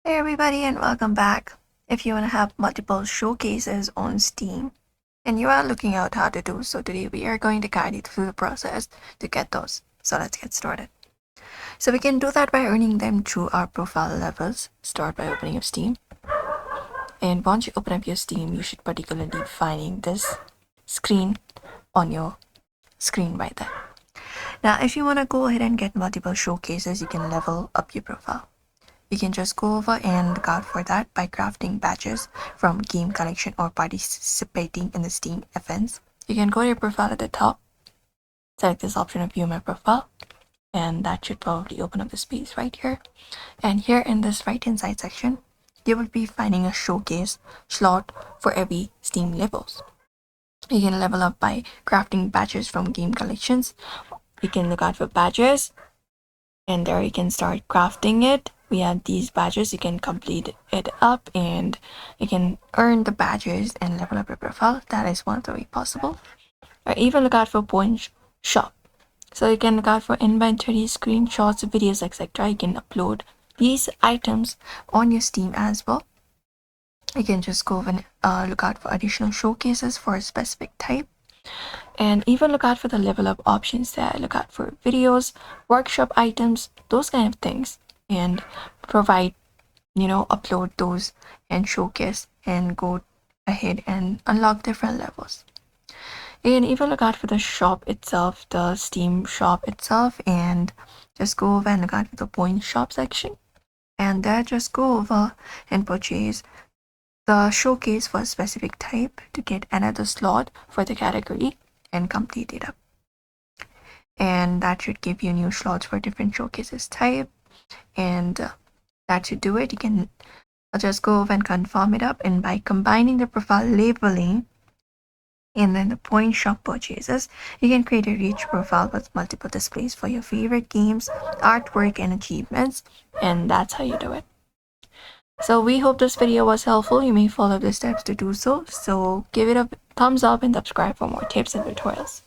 Hey everybody and welcome back. If you want to have multiple showcases on Steam and you are looking out how to do so, today we are going to guide you through the process to get those. So let's get started. So we can do that by earning them through our profile levels. Start by opening up Steam. And once you open up your Steam, you should particularly be finding this screen on your screen right there. Now, if you want to go ahead and get multiple showcases, you can level up your profile. You can just go over and look out for that by crafting badges from game collection or participating in the Steam events. You can go to your profile at the top, select this option of view my profile, and that should probably open up the space right here. And here in this right hand side section, you will be finding a showcase slot for every Steam levels. You can level up by crafting badges from game collections. You can look out for badges, and there you can start crafting it. We have these badges, you can complete it up and you can earn the badges and level up your profile. That is one of the way possible. Or even look out for point shop. So you can look out for inventory, screenshots, videos, etc. You can upload these items on your Steam as well. You can just go and look out for additional showcases for a specific type. And even look out for the level up options there. Look out for videos, workshop items, those kind of things, and provide, upload those and showcase and go ahead and unlock different levels. You can even look out for the shop itself, the Steam shop itself, and just go over and look out for the point shop section. And there, just go over and purchase the showcase for a specific type to get another slot for the category and complete it up. And that should give you new slots for different showcases type, and that should do it. You can just go over and confirm it up, and by combining the profile labeling and then the point shop purchases, you can create a rich profile with multiple displays for your favorite games, artwork, and achievements, and that's how you do it. So we hope this video was helpful. You may follow the steps to do so. So give it a thumbs up and subscribe for more tips and tutorials.